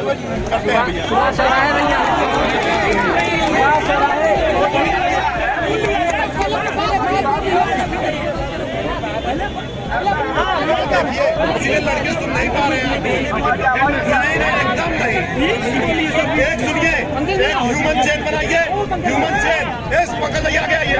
करते हैं भैया। देखिए लड़के सुन नहीं पा रहे हैं, एकदम नहीं। एक सुनिए, एक ह्यूमन चेन बनाइए, ह्यूमन चेन इस पकड़ लिया गया ये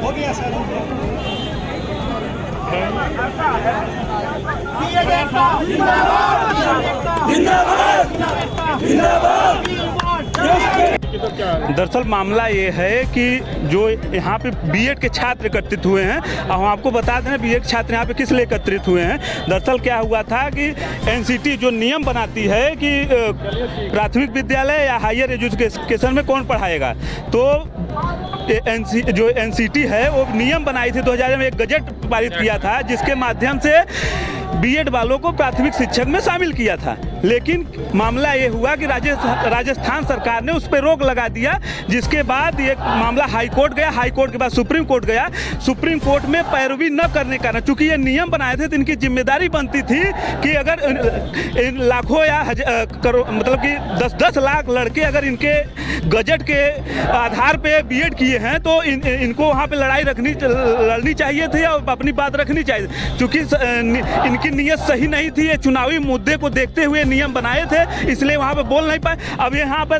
हो गया सर। दरअसल मामला ये है कि जो यहाँ पे बीएड के छात्र एकत्रित हुए हैं, और हम आपको बता दें बीएड के छात्र यहाँ पे किस लिए एकत्रित हुए हैं। दरअसल क्या हुआ था कि एनसीटी जो नियम बनाती है कि प्राथमिक विद्यालय या हायर एजुकेशन में कौन पढ़ाएगा, तो जो एनसीटी है वो नियम बनाई थी 2000 में, एक गजट पारित किया था जिसके माध्यम से बीएड वालों को प्राथमिक शिक्षक में शामिल किया था। लेकिन मामला ये हुआ कि राजस्थान सरकार ने उस पर रोक लगा दिया, जिसके बाद ये मामला हाई कोर्ट गया, हाई कोर्ट के बाद सुप्रीम कोर्ट गया। सुप्रीम कोर्ट में पैरवी न करने का, चूंकि ये नियम बनाए थे तो इनकी जिम्मेदारी बनती थी कि अगर इन लाखों या करोड़, मतलब कि 10-10 लाख लड़के अगर इनके गजट के आधार पे बीएड किए हैं तो इनको वहाँ पे लड़नी चाहिए थी और अपनी बात रखनी चाहिए। चूँकि इनकी नीयत सही नहीं थी, ये चुनावी मुद्दे को देखते हुए नियम बनाए थे, इसलिए वहाँ पे बोल नहीं पाए। अब यहाँ पर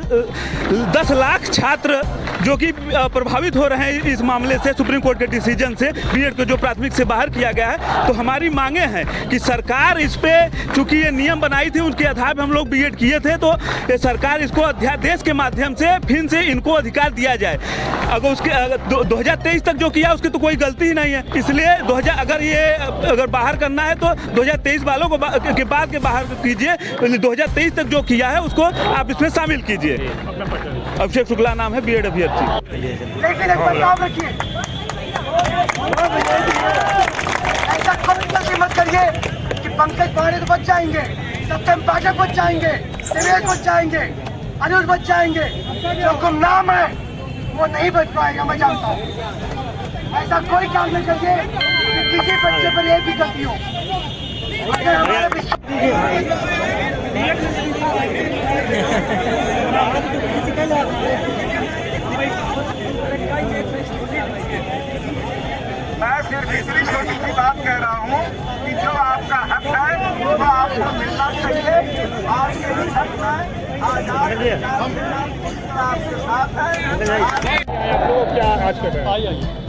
10 लाख छात्र जो कि प्रभावित हो रहे हैं इस मामले से, सुप्रीम कोर्ट के डिसीजन से, बीएड को जो प्राथमिक से बाहर किया गया है। तो हमारी मांगे हैं कि सरकार इस पे, चूँकि ये नियम बनाई थी उनके आधार पर हम लोग बीएड किए थे, तो ये सरकार इसको अध्यादेश के माध्यम से फिर से इनको अधिकार दिया जाए। अगर उसके 2023 तक जो किया उसकी तो कोई गलती ही नहीं है, इसलिए अगर बाहर करना है तो 2023 वालों को के बाद के बाहर कीजिए, 2023 तक जो किया है उसको आप इसमें शामिल कीजिए। अभिषेक शुक्ला नाम है, बीएड अभ्यर्थी। ऐसा कभी मत करिए कि पंकज पांडे तो बच जाएंगे, सत्यम पाठक बच जाएंगे, दिवेश बच जाएंगे, अनुज बच जाएंगे, जो गुमनाम है वो नहीं बच पाएगा। मैं जानता हूँ ऐसा कोई काम नहीं करिए कि किसी बच्चे पर एक भी गलती हो। मैं सिर्फ इतनी छोटी सी बात कह रहा हूँ कि जो आपका हक है वो आपको मिलना चाहिए। आपके हक में आपके साथ है।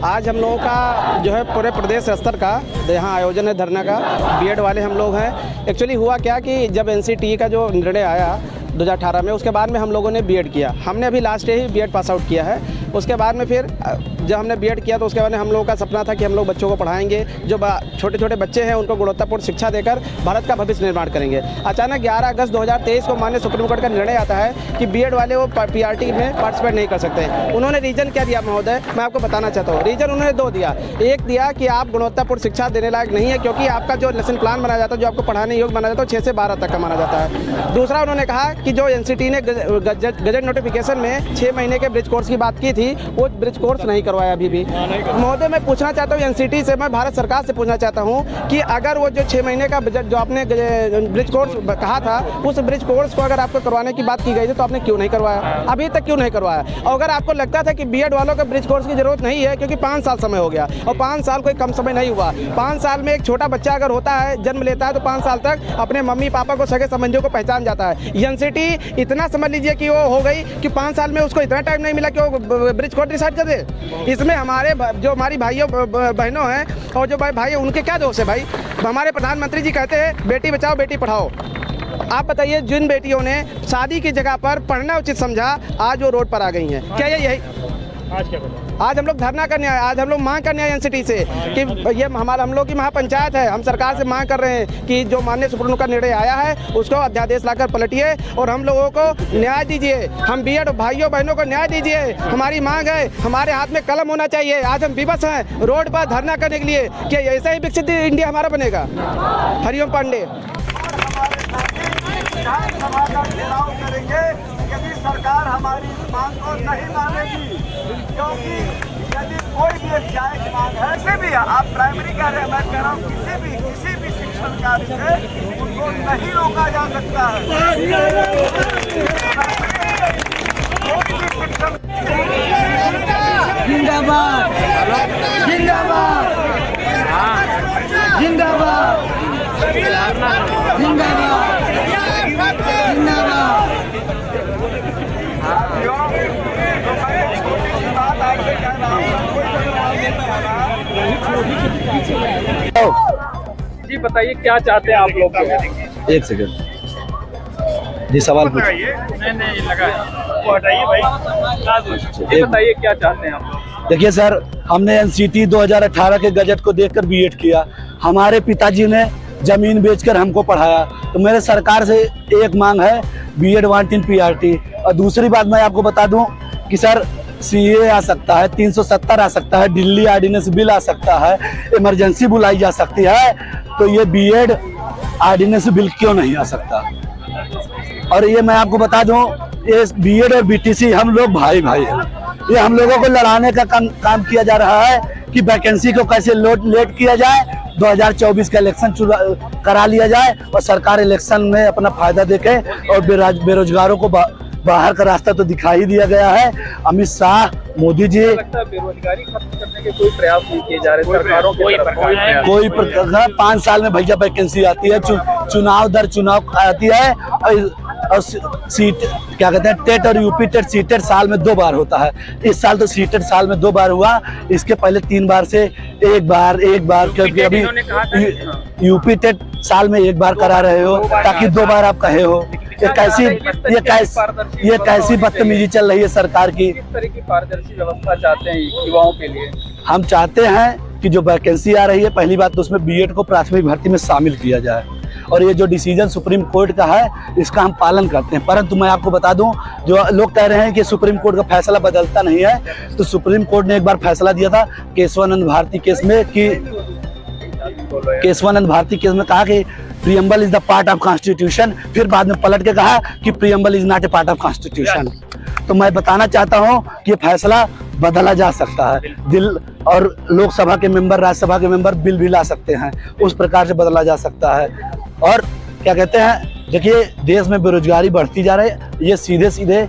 आज हम लोगों का जो है पूरे प्रदेश स्तर का यहाँ आयोजन है धरना का, बीएड वाले हम लोग हैं। एक्चुअली हुआ क्या कि जब एनसीटी का जो निर्णय आया 2018 में, उसके बाद में हम लोगों ने बीएड किया। हमने अभी लास्ट ईयर ही बीएड पास आउट किया है। उसके बाद में फिर जब हमने बीएड किया तो उसके बाद में हम लोगों का सपना था कि हम लोग बच्चों को पढ़ाएंगे, जो छोटे छोटे बच्चे हैं उनको गुणवत्तापूर्ण शिक्षा देकर भारत का भविष्य निर्माण करेंगे। अचानक 11 अगस्त 2023 को माननीय सुप्रीम कोर्ट का निर्णय आता है कि बीएड वाले वो पीआरटी में पार्टिसिपेट नहीं कर सकते। उन्होंने रीजन क्या दिया महोदय, मैं आपको बताना चाहता हूँ। रीजन उन्होंने 2 दिया। एक दिया कि आप गुणवत्तापूर्ण शिक्षा देने लायक नहीं है, क्योंकि आपका जो लेसन प्लान बनाया जाता है, जो आपको पढ़ाने योग्य माना जाता है, 6 से 12 तक का माना जाता है। दूसरा उन्होंने कहा कि जो एनसीटी ने गजट नोटिफिकेशन में 6 महीने के ब्रिज कोर्स की बात की थी, वो ब्रिज कोर्स नहीं करवाया अभी भी। महोदय मैं पूछना चाहता हूँ एनसीटी से, मैं भारत सरकार से पूछना चाहता हूँ कि अगर वो जो 6 महीने का जो आपने ब्रिज कोर्स कहा था, उस ब्रिज कोर्स को अगर आपको करवाने की बात की गई थी तो आपने क्यों नहीं करवाया, अभी तक क्यों नहीं करवाया? और अगर आपको लगता था कि बीएड वालों को ब्रिज कोर्स की जरूरत नहीं है क्योंकि 5 साल समय हो गया, और 5 साल कोई कम समय नहीं हुआ। 5 साल में एक छोटा बच्चा अगर होता है, जन्म लेता है, तो 5 साल तक अपने मम्मी पापा को, सगे संबंधियों को पहचान जाता है। एनसीटी इतना समझ लीजिए कि वो हो गई कि 5 साल में उसको इतना टाइम नहीं मिला कि वो ब्रिज कोर्स डिसाइड कर दे। इसमें हमारे जो हमारी भाइयों बहनों हैं और जो भाई हैं उनके क्या दोष है भाई? हमारे प्रधानमंत्री जी कहते हैं बेटी बचाओ बेटी पढ़ाओ। आप बताइए, जिन बेटियों ने शादी की जगह पर पढ़ना उचित समझा, आज वो रोड पर आ गई हैं, क्या यही आज क्या करें? आज हम लोग धरना करने आए, आज हम लोग मांग करने आए एनसीटी से कि ये हम लोग की महापंचायत है। हम सरकार से मांग कर रहे हैं कि जो माननीय सुप्रीम कोर्ट का निर्णय आया है उसको अध्यादेश लाकर पलटिए और हम लोगों को न्याय दीजिए। हम बीएड भाइयों बहनों को न्याय दीजिए, हमारी मांग है। हमारे हाथ में कलम होना चाहिए। आज हम विवश हैं रोड पर धरना करने के लिए कि ऐसा ही विकसित इंडिया हमारा बनेगा। हरिओम पांडे। विधानसभा का घेराव करेंगे यदि सरकार हमारी इस मांग को नहीं मानेगी, क्योंकि यदि कोई भी एक जायज मांग है, किसी भी आप प्राइमरी कह रहे हैं, मैं कह रहा हूँ किसी भी शिक्षण कार्य से उनको नहीं रोका जा सकता है। जिंदाबाद जिंदाबाद जिंदाबाद जिंदाबाद जी बताइए क्या चाहते हैं आप लोग? एक सेकंड जी, सवाल पूछिए। नहीं लगा वो हटाइए भाई। ये बताइए क्या चाहते हैं आप लोग? देखिए सर, हमने एनसीटी 2018 के गजट को देखकर बीएड किया। हमारे पिताजी ने जमीन बेचकर हमको पढ़ाया। तो मेरे सरकार से एक मांग है, बीएड वांट इन पीआरटी। और दूसरी बात मैं आपको बता दूं कि सर सीए आ सकता है, 370 आ सकता है, दिल्ली ऑर्डिनेंस बिल आ सकता है, इमरजेंसी बुलाई जा सकती है, तो ये बीएड ऑर्डिनेंस बिल क्यों नहीं आ सकता? और ये मैं आपको बता दूं, ये बीएड और बीटीसी हम लोग भाई भाई हैं। ये हम लोगों को लड़ाने का काम किया जा रहा है कि वैकेंसी को कैसे लेट किया जाए, 2024 का इलेक्शन करा लिया जाए और सरकार इलेक्शन में अपना फायदा देखे। और बेरोजगारों को बाहर का रास्ता तो दिखा ही दिया गया है। अमित शाह, मोदी जी, बेरोजगारी खत्म करने के कोई प्रयास नहीं किए जा रहे सरकारों के कोई 5 साल में भैया वैकेंसी आती है, चुनाव दर चुनाव आती है। और सीट क्या कहते हैं, टेट और यूपी टेट सीटेट साल में 2 बार होता है। इस साल तो सीटेट साल में 2 बार हुआ, इसके पहले 3 बार से एक बार क्योंकि अभी यूपी टेट साल में 1 बार करा रहे हो ताकि 2 बार आप कहे हो। ये कैसी बदतमीजी चल रही है सरकार की। किस तरह की पारदर्शी व्यवस्था चाहते हैं युवाओं के लिए? हम चाहते हैं कि जो वैकेंसी आ रही है, पहली बात तो उसमें बीएड को प्राथमिक भर्ती में शामिल किया जाए। और ये जो डिसीजन सुप्रीम कोर्ट का है इसका हम पालन करते हैं। परंतु मैं आपको बता दूं, जो लोग कह रहे हैं कि सुप्रीम कोर्ट का फैसला बदलता नहीं है, तो सुप्रीम कोर्ट ने एक बार फैसला दिया था केशवानंद भारती केस में कि केशवानंद भारती केस में कहा कि preamble is the part of constitution. फिर बाद में पलट के कहा कि preamble is not a part of constitution. तो मैं बताना चाहता हूं कि ये फैसला बदला जा सकता है। और लोकसभा के मेंबर, राज्यसभा के मेंबर बिल भी ला सकते हैं, उस प्रकार से बदला जा सकता है। और क्या कहते हैं, देखिए देश में बेरोजगारी बढ़ती जा रही है। ये सीधे सीधे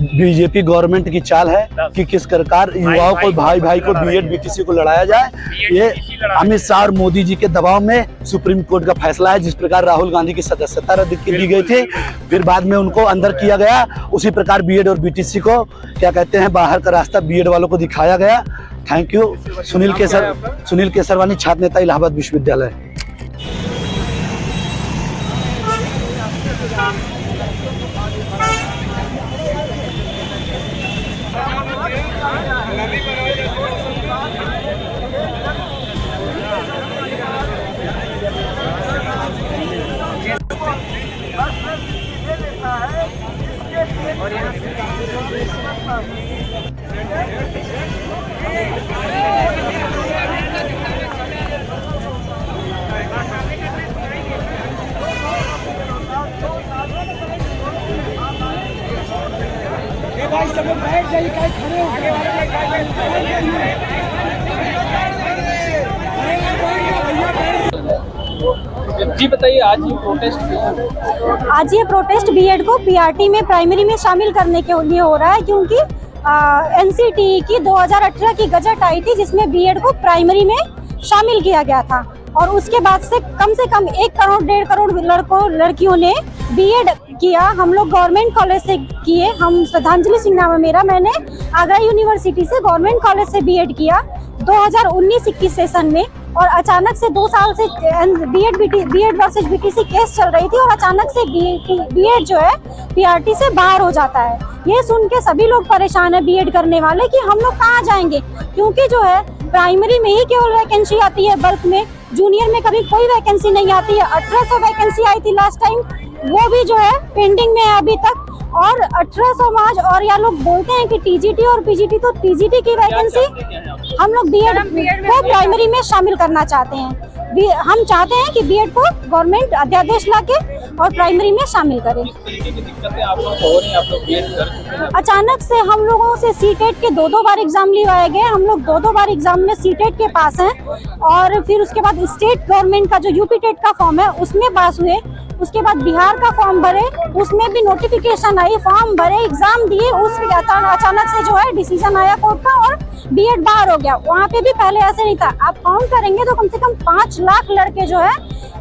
बीजेपी गवर्नमेंट की चाल है कि किस प्रकार युवाओं को, भाई भाई को, बीएड बीटीसी को लड़ाया जाए। ये अमित शाह और मोदी जी के दबाव में सुप्रीम कोर्ट का फैसला है। जिस प्रकार राहुल गांधी की सदस्यता रद्द की गई थी, फिर बाद में उनको अंदर किया गया, उसी प्रकार बीएड और बीटीसी को क्या कहते हैं, बाहर का रास्ता बीएड वालों को दिखाया गया। Thank you. सुनील केसरवानी, छात्र नेता, इलाहाबाद विश्वविद्यालय। भाई सब बैठ जाइए, कहीं खड़े हो जी बताइए, आज ये प्रोटेस्ट बीएड को पीआरटी में प्राइमरी में शामिल करने के लिए हो रहा है, क्योंकि एनसीटी की 2018 की गजट आई थी जिसमें बीएड को प्राइमरी में शामिल किया गया था। और उसके बाद से कम 1 करोड़ 1.5 करोड़ लड़कियों ने बीएड किया। हम लोग गवर्नमेंट कॉलेज से किए। हम श्रद्धांजलि सिंह नाम है मेरा, मैंने आगरा यूनिवर्सिटी से गवर्नमेंट कॉलेज से बीएड किया 2019-21 सेशन में। और अचानक से 2 साल से बीएड वर्सेस बीटीसी केस चल रही थी और अचानक से बीएड जो है पीआरटी से बाहर हो जाता है। ये सुन के सभी लोग परेशान है बीएड करने वाले कि हम लोग कहाँ जाएंगे, क्योंकि जो है प्राइमरी में ही केवल वैकेंसी आती है बल्क में, जूनियर में कभी कोई वैकेंसी नहीं आती है। 1800 वैकेंसी आई थी लास्ट टाइम, वो भी जो है पेंडिंग में है अभी तक। और 1800 आज, और या लोग बोलते हैं कि टीजीटी और पीजीटी, तो टीजीटी की वैकेंसी हम लोग बीएड को प्राइमरी में शामिल करना चाहते हैं। हम चाहते हैं कि बीएड को गवर्नमेंट अध्यादेश लाके और प्राइमरी में शामिल करें। अचानक से हम लोगों से सीटेट के 2-2 बार एग्जाम लिवाए गए, हम लोग 2-2 बार एग्जाम में सीटेट के पास हैं, और फिर उसके बाद स्टेट गवर्नमेंट का जो यूपी टेट का फॉर्म है उसमें पास हुए। उसके बाद बिहार का फॉर्म भरे, उसमें भी नोटिफिकेशन आई, फॉर्म भरे, एग्जाम दिए, उसमें अचानक से जो है डिसीजन आया कोर्ट का और बीएड बाहर हो गया। वहाँ पे भी पहले ऐसे नहीं था। आप काउंट करेंगे तो कम से कम 5 लाख लड़के जो है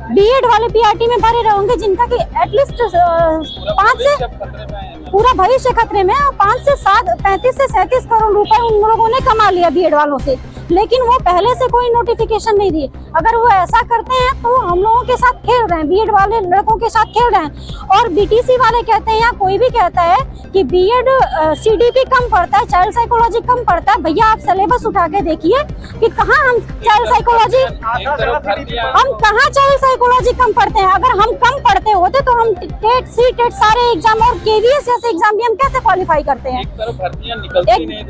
बीएड वाले पीआरटी में भरे रहेंगे, जिनका कि एटलीस्ट 5 से पूरा भविष्य खतरे में, 5 से 7, 35 से 37 करोड़ रुपए उन लोगों ने कमा लिया बीएड वालों से, लेकिन वो पहले से कोई नोटिफिकेशन नहीं दिए। अगर वो ऐसा करते हैं तो हम लोगों के साथ खेल रहे हैं, बीएड वाले लड़कों के साथ खेल रहे हैं। और बीटीसी वाले कहते हैं या कोई भी कहता है कि बीएड सीडीपी कम पड़ता है, चाइल्ड साइकोलॉजी कम पड़ता है। भैया आप सिलेबस उठा के देखिए कि कहाँ हम चाइल्ड साइकोलॉजी कम पढ़ते हैं। अगर हम कम पढ़ते होते तो हम टेट, सी टेट सारे एग्जाम और केवीएस जैसे एग्जाम भी हम कैसे क्वालिफाई करते हैं।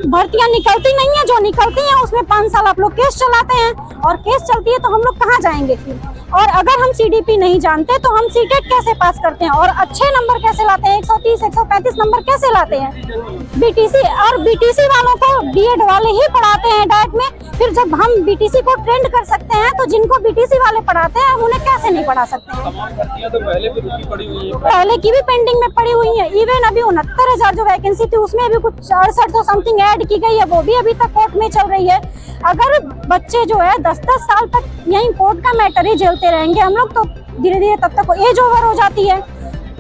भर्तियां निकलती नहीं है, जो निकलती है उसमें 5 साल आप लोग केस चलाते हैं, और केस चलती है तो हम लोग कहाँ जाएंगे फिर। और अगर हम सीडीपी नहीं जानते तो हम सीटेट कैसे पास करते हैं और अच्छे नंबर कैसे लाते हैं, 130, 135 नंबर कैसे लाते हैं। बीटीसी और बीटीसी वालों को बीएड वाले ही पढ़ाते हैं डायरेक्ट में। फिर जब हम बीटीसी को ट्रेंड कर सकते हैं तो जिनको बीटीसी वाले पढ़ाते हैं हम उन्हें कैसे नहीं पढ़ा सकते हैं। तो पहले की भी पेंडिंग में पड़ी हुई है। इवन अभी 69,000 जो वैकेंसी थी उसमें अभी कुछ 68 समथिंग ऐड की गई है, वो भी अभी तक कोर्ट में चल रही है। अगर बच्चे जो है 10-10 साल तक यही कोर्ट का मैटर ही झेलते रहेंगे हम लोग, तो धीरे धीरे तब तक एज ओवर हो जाती है,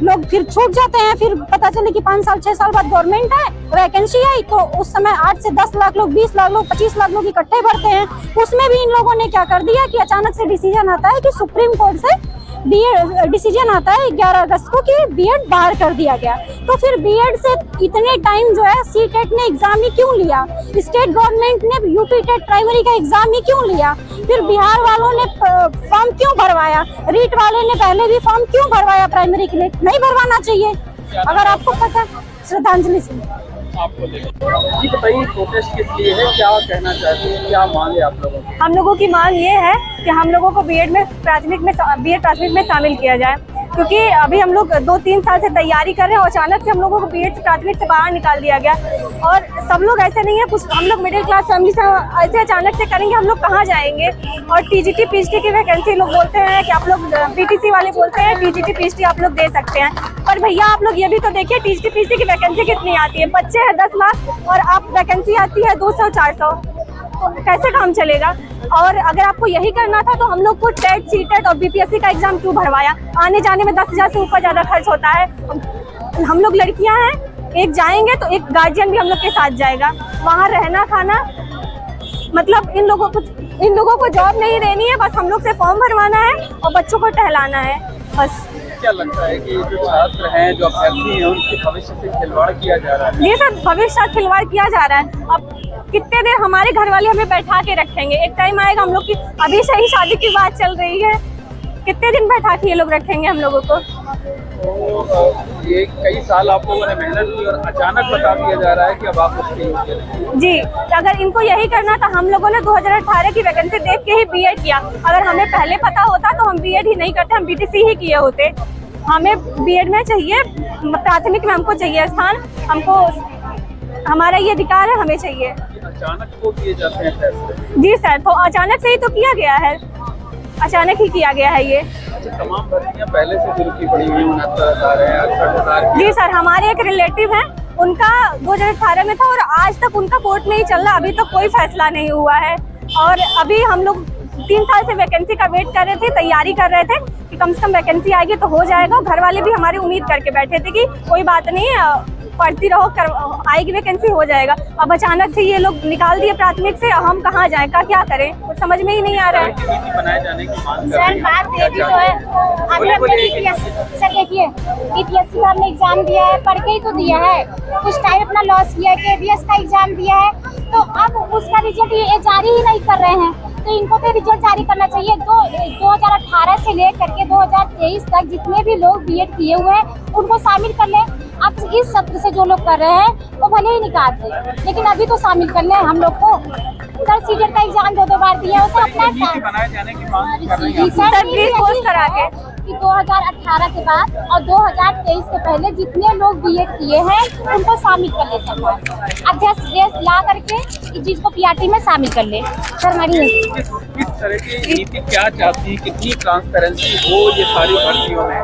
लोग फिर छूट जाते हैं। फिर पता चले कि 5 साल 6 साल बाद गवर्नमेंट है, वैकेंसी आई, तो उस समय 8 से 10 लाख लोग, 20 लाख लोग, 25 लाख लोग इकट्ठे भरते हैं। उसमें भी इन लोगों ने क्या कर दिया कि अचानक से डिसीजन आता है कि सुप्रीम कोर्ट से बीएड डिसीजन आता है 11 अगस्त को कि बीएड बाहर कर दिया गया। तो फिर बीएड से इतने टाइम जो है सीटेट ने एग्जाम ही क्यों लिया, स्टेट गवर्नमेंट ने यूपी टेट प्राइमरी का एग्जाम ही क्यों लिया, फिर बिहार वालों ने फॉर्म क्यों भरवाया, रीट वाले ने पहले भी फॉर्म क्यों भरवाया प्राइमरी के लिए, नहीं भरवाना चाहिए। अगर आपको पता, श्रद्धांजलि सिंह। जी बताइए, प्रोटेस्ट किस लिए है, क्या कहना चाहते हैं, क्या मांग है आप लोगों की? हम लोगों की मांग ये है कि हम लोगों को बीएड प्राथमिक में शामिल किया जाए, क्योंकि अभी हम लोग 2-3 साल से तैयारी कर रहे हैं और अचानक से हम लोगों को बीएड प्राथमिक से बाहर निकाल दिया गया। और सब लोग ऐसे नहीं है, कुछ हम लोग मिडिल क्लास फैमिली से ऐसे अचानक से करेंगे, हम लोग कहाँ जाएंगे। और टीजीटी पीजीटी की वैकेंसी लोग बोलते हैं कि आप लोग, बीटीसी वाले बोलते हैं टीजीटी पीजीटी आप लोग दे सकते हैं, पर भैया आप लोग ये भी तो देखिए टीजीटी पीजीटी की वैकेंसी कितनी आती है। बच्चे हैं 10 लाख और आप वैकेंसी आती है 200-400, तो कैसे काम चलेगा। और अगर आपको यही करना था तो हम लोग को टेट, सीटेट और बीपीएससी का एग्जाम क्यों भरवाया। आने जाने में 10,000 से ऊपर ज़्यादा खर्च होता है। हम लोग लड़कियां हैं, एक जाएंगे तो एक गार्जियन भी हम लोग के साथ जाएगा, वहाँ रहना खाना, मतलब इन लोगों को जॉब नहीं देनी है, बस हम लोग से फॉर्म भरवाना है और बच्चों को टहलाना है बस। क्या लगता है कि जो छात्र हैं, जो अभ्यर्थी हैं, उनके भविष्य से खिलवाड़ किया जा रहा है? ये सब भविष्य से खिलवाड़ किया जा रहा है। अब कितने देर हमारे घर वाले हमें बैठा के रखेंगे, एक टाइम आएगा हम लोग की, अभी से ही शादी की बात चल रही है, कितने दिन बैठा के ये लोग रखेंगे हम लोगों को। तो ये कई साल आप लोगों ने मेहनत की और अचानक बता दिया जा रहा है कि अब आप उसके योग्य नहीं। जी, अगर इनको यही करना था, हम लोगों ने 2018 की वैकेंसी देख के ही बीएड किया। अगर हमें पहले पता होता तो हम बीएड ही नहीं करते, हम बीटीसी ही किए होते। हमें बीएड में चाहिए, प्राथमिक में हमको चाहिए स्थान, हमको हमारा ये अधिकार है, हमें चाहिए। अचानक को किए जाते हैं फैसले? जी सर, तो अचानक से ही तो किया गया है, अचानक ही किया गया है ये। तमाम भर्तियां पहले से शुरू की पड़ी हुई, 69,000 है, 68,000। जी सर, हमारे एक रिलेटिव हैं, उनका 2018 में था और आज तक उनका कोर्ट में ही चल रहा, अभी तक कोई फैसला नहीं हुआ है। और अभी हम लोग 3 साल से वैकेंसी का वेट कर रहे थे, तैयारी कर रहे थे कि कम से कम वैकेंसी आएगी तो हो जाएगा। घर वाले भी हमारी उम्मीद करके बैठे थे कि कोई बात नहीं, पढ़ती रहो, आएगी वैकेंसी, हो जाएगा। अब अचानक से ये लोग निकाल दिए प्राथमिक से, हम कहाँ जाएं, का क्या करें, कुछ समझ में ही नहीं आ रहा है। बनाए जाने की मांग कर सर बात ये भी तो है, अभी हमने सर देखिए बीपीएससी का हमने एग्जाम दिया है, पढ़ के ही तो दिया है, कुछ टाइम अपना लॉस किया है, KBS का एग्जाम दिया है, तो अब उसका रिजल्ट ये जारी ही नहीं कर रहे हैं, तो इनको तो रिजल्ट जारी करना चाहिए। 2018 से लेकर के 2023 तक जितने भी लोग बीएड किए हुए हैं उनको शामिल कर लें। अब इस सत्र से जो लोग कर रहे हैं वो भले ही निकाल दें, लेकिन अभी तो शामिल कर लें हम लोग को। सर सीटेट का एग्जाम 2 बार दिया है, उसे अपना बनाए जाने की मांग कर रहे हैं। सर प्लीज पोस्ट करा के कि 2018 के बाद और 2023 के पहले जितने लोग बीएड किए हैं उनको शामिल कर ले सरकार। अध्यक्ष ला करके इस चीज को पीआरटी में शामिल कर ले। सर हमारी किस तरह की नीति क्या चाहती, कितनी ट्रांसपेरेंसी हो ये सारी भर्तियों में?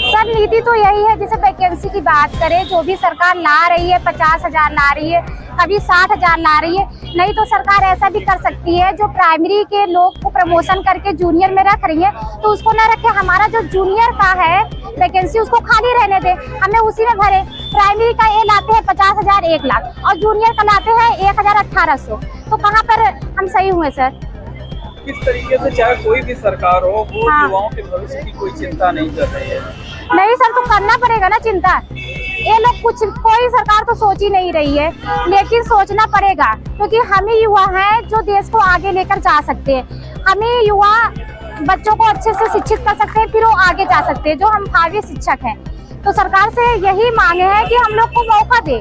सर नीति तो यही है, जैसे वैकेंसी की बात करें, जो भी सरकार ला रही है 50,000 ला रही है, कभी 60,000 ला रही है, नहीं तो सरकार ऐसा भी कर सकती है जो प्राइमरी के लोग को प्रमोशन करके जूनियर में रख रही है तो उसको ना रखे, हमारा जो जूनियर का है वैकेंसी उसको खाली रहने दे, हमें उसी में भरे। प्राइमरी का ये लाते हैं 50,000 1 लाख और जूनियर का लाते हैं 1,1800, तो कहाँ पर हम सही हुए सर? किस तरीके से चाहे कोई भी सरकार हो वो युवाओं के भविष्य की कोई चिंता नहीं कर रही है। नहीं सर, तो करना पड़ेगा ना चिंता। ये लोग कोई सरकार तो सोच ही नहीं रही है, लेकिन सोचना पड़ेगा क्योंकि हम ही युवा हैं जो देश को आगे लेकर जा सकते हैं। हम ही युवा बच्चों को अच्छे से शिक्षित कर सकते हैं, फिर वो आगे जा सकते हैं, जो हम भावी शिक्षक हैं। तो सरकार से यही मांगे है कि हम लोग को मौका दे,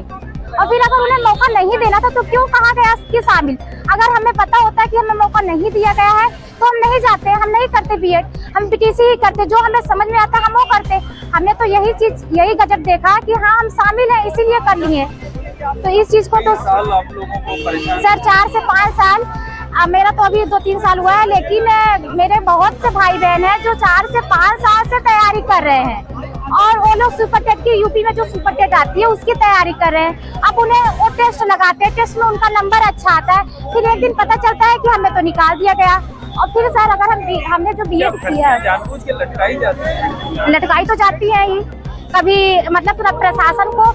और फिर अगर उन्हें मौका नहीं देना था तो क्यों कहा गया कि शामिल? अगर हमें पता होता है कि हमें मौका नहीं दिया गया है तो हम नहीं जाते, हम नहीं करते बीएड, हम पीटीसी ही करते, जो हमें समझ में आता हम वो करते। हमने तो यही गजब देखा कि हाँ हम शामिल हैं इसीलिए कर लिए। तो इस चीज को तो साल आप लोगों को परेशान सर 4 से 5 साल, मेरा तो अभी 2-3 साल हुआ है, लेकिन मेरे बहुत से भाई बहन हैं जो 4 से 5 साल से तैयारी कर रहे हैं और वो लोग सुपर टेट की यूपी में जो सुपर टेट आती है उसकी तैयारी कर रहे हैं। अब उन्हें वो टेस्ट लगाते हैं, टेस्ट में उनका नंबर अच्छा आता है, फिर एक दिन पता चलता है कि हमें तो निकाल दिया गया। और फिर सर अगर हमने जो बीएड किया है, जानबूझ के लटकाई जाती है, लटकाई तो जाती है ही, कभी मतलब पूरा प्रशासन को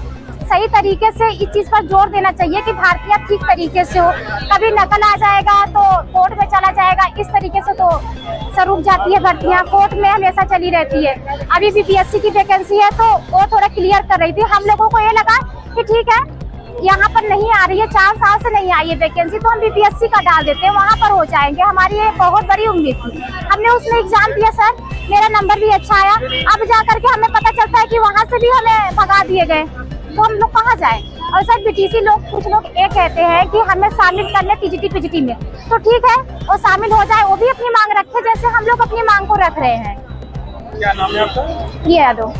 सही तरीके से इस चीज पर जोर देना चाहिए कि भारतीय ठीक तरीके से हो। कभी नकल आ जाएगा तो कोर्ट में चला जाएगा, इस तरीके से तो सर रुक जाती है भर्तियां, कोर्ट में हमेशा चली रहती है। अभी बीपीएससी की वैकेंसी है तो वो थोड़ा क्लियर कर रही थी, हम लोगों को ये लगा कि ठीक है यहाँ पर नहीं आ रही है, 4 साल से नहीं आई है वैकेंसी, तो हम बीपीएससी का डाल देते हैं, वहाँ पर हो जाएंगे। हमारी ये बहुत बड़ी उम्मीद थी, हमने उसमें एग्जाम दिया सर, मेरा नंबर भी अच्छा आया। अब जा करके हमें पता चलता है कि वहाँ से भी हमें भगा दिए गए, तो हम लोग कहाँ जाए? और सर बीटीसी लोग, कुछ लोग ये कहते हैं कि हमें शामिल कर ले टीजीटी पीजीटी में, तो ठीक है वो शामिल हो जाए, वो भी अपनी मांग रखे जैसे हम लोग अपनी मांग को रख रहे हैं। क्या नाम है आपका? ये यादव।